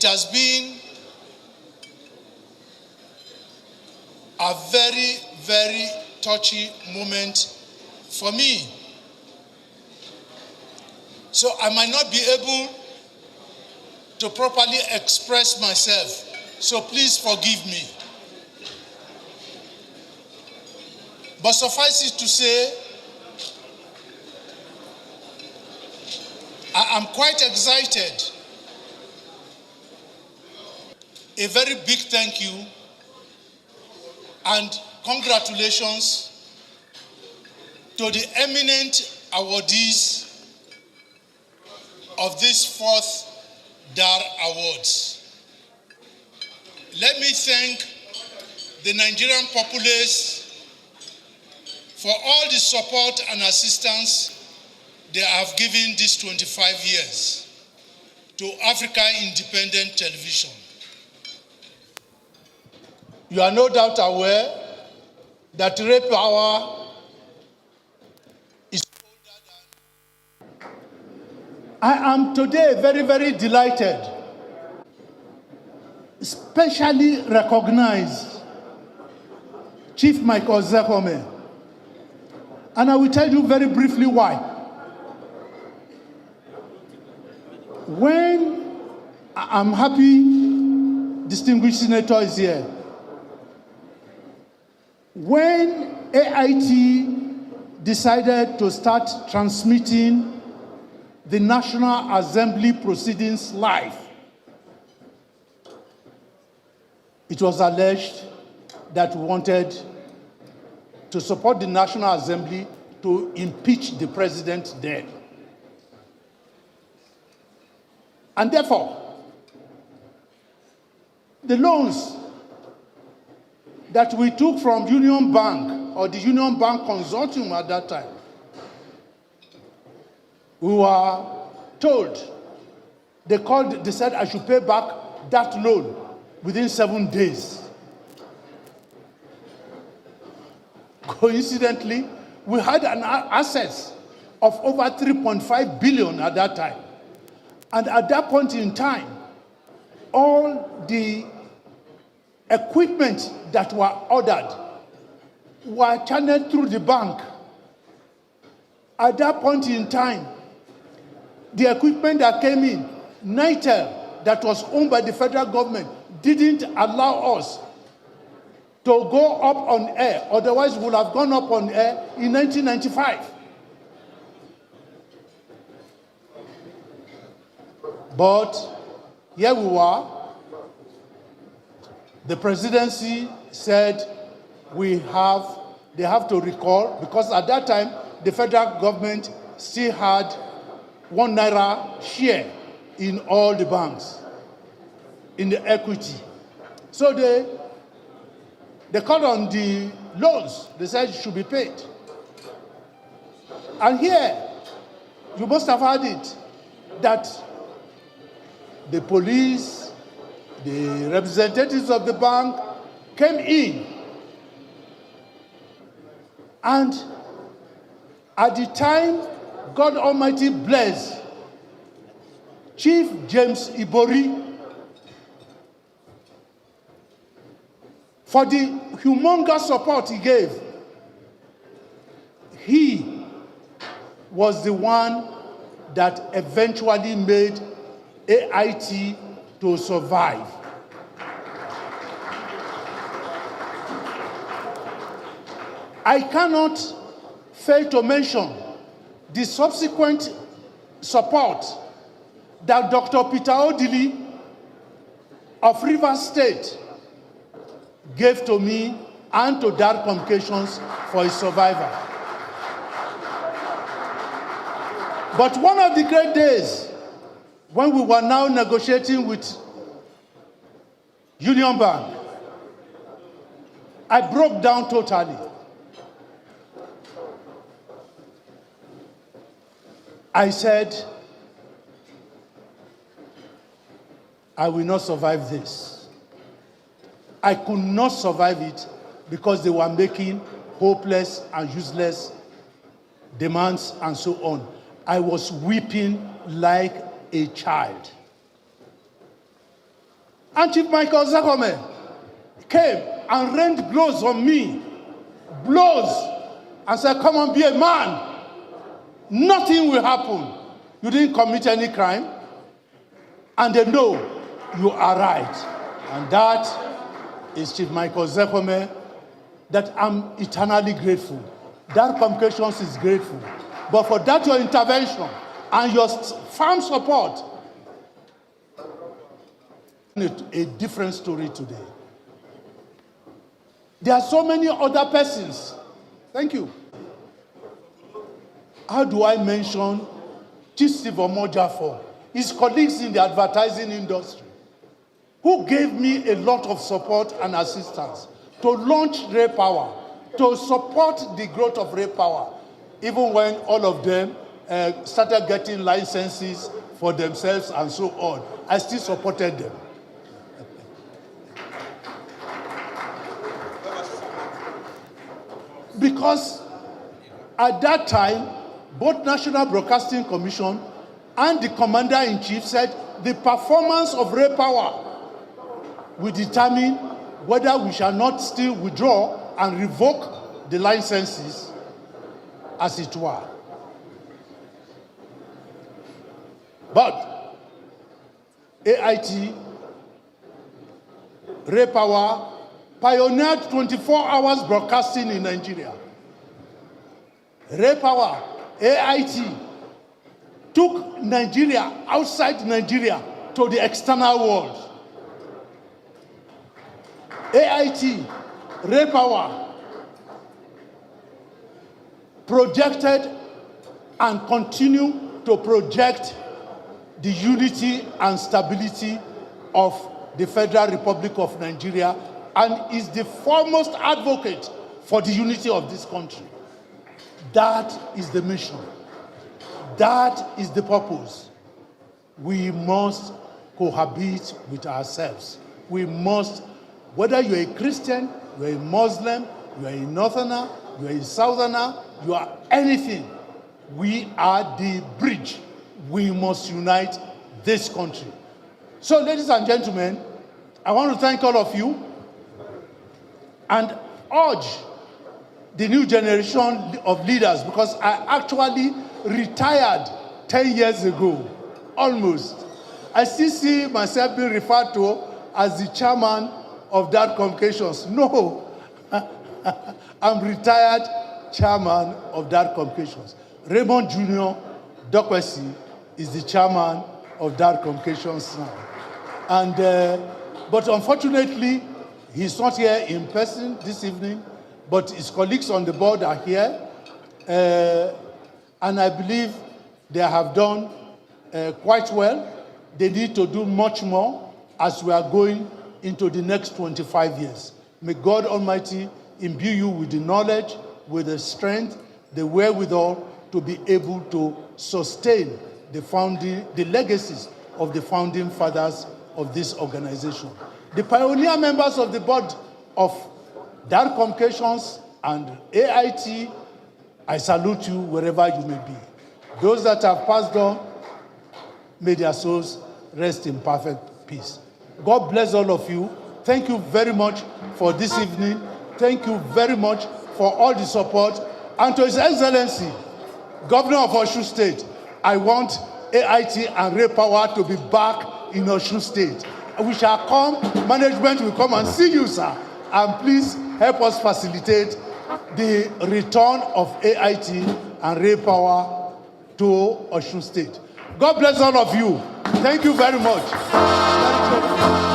It has been a very, very touchy moment for me. So I might not be able to properly express myself. So please forgive me. But suffice it to say, I am quite excited. A very big thank you and congratulations to the eminent awardees of this 4th DAR Awards. Let me thank the Nigerian populace for all the support and assistance they have given these 25 years to Africa Independent Television. You are no doubt aware that rape hour is older than... I am today very, very delighted, especially recognize Chief Mike Ozekhome. And I will tell you very briefly why. When I'm happy distinguished senator is here, when AIT decided to start transmitting the National Assembly proceedings live, it was alleged that we wanted to support the National Assembly to impeach the president then. And therefore, the loans that we took from Union Bank or the Union Bank Consortium at that time, we were told, they said I should pay back that loan within 7 days. Coincidentally, we had an assets of over 3.5 billion at that time. And at that point in time, all the equipment that were ordered were channeled through the bank. At that point in time, the equipment that came in, NITEL, that was owned by the federal government, didn't allow us to go up on air. Otherwise, we would have gone up on air in 1995. But here we were. The presidency said they have to recall, because at that time, the federal government still had 1 naira share in all the banks, in the equity. So they called on the loans. They said it should be paid. And here, you must have heard it, that the police, the representatives of the bank came in. And at the time, God Almighty blessed Chief James Ibori for the humongous support he gave. He was the one that eventually made AIT to survive. I cannot fail to mention the subsequent support that Dr. Peter Odili of Rivers State gave to me and to DAR Communications for his survival. But one of the great days, when we were now negotiating with Union Bank, I broke down totally. I said, I will not survive this. I could not survive it because they were making hopeless and useless demands and so on. I was weeping like a child. And Chief Michael Ozekhome came and rained blows on me, blows, and said, come on, be a man. Nothing will happen. You didn't commit any crime. And they know you are right. And that is Chief Michael Ozekhome, that I'm eternally grateful. That Communications is grateful. But for that, your intervention and your firm support, a different story today. There are so many other persons. Thank you. How do I mention Chief Steve Omojafo, his colleagues in the advertising industry, who gave me a lot of support and assistance to launch Ray Power, to support the growth of Ray Power, even when all of them started getting licenses for themselves and so on. I still supported them. Because at that time, both National Broadcasting Commission and the Commander-in-Chief said the performance of Ray Power will determine whether we shall not still withdraw and revoke the licenses, as it were. But AIT, Ray Power, pioneered 24 hours broadcasting in Nigeria. Ray Power, AIT, took Nigeria outside Nigeria to the external world. AIT, Ray Power, projected and continue to project the unity and stability of the Federal Republic of Nigeria, and is the foremost advocate for the unity of this country. That is the mission. That is the purpose. We must cohabit with ourselves. We must, whether you're a Christian, you're a Muslim, you're a Northerner, you're a Southerner, you are anything, we are the bridge. We must unite this country. So, ladies and gentlemen, I want to thank all of you and urge the new generation of leaders, because I actually retired 10 years ago, almost. I still see myself being referred to as the chairman of that Communications. No, I'm retired chairman of that Communications. Raymond Jr. Dokpesi is the chairman of that Communications now. And, but unfortunately, he's not here in person this evening, but his colleagues on the board are here. And I believe they have done quite well. They need to do much more as we are going into the next 25 years. May God Almighty imbue you with the knowledge, with the strength, the wherewithal to be able to sustain the legacies of the founding fathers of this organization. The pioneer members of the board of Dar Communications and AIT, I salute you wherever you may be. Those that have passed on, may their souls rest in perfect peace. God bless all of you. Thank you very much for this evening. Thank you very much for all the support. And to His Excellency, Governor of Osun State, I want AIT and Ray Power to be back in Osun State. We shall come, management will come and see you, sir. And please help us facilitate the return of AIT and Ray Power to Osun State. God bless all of you. Thank you very much.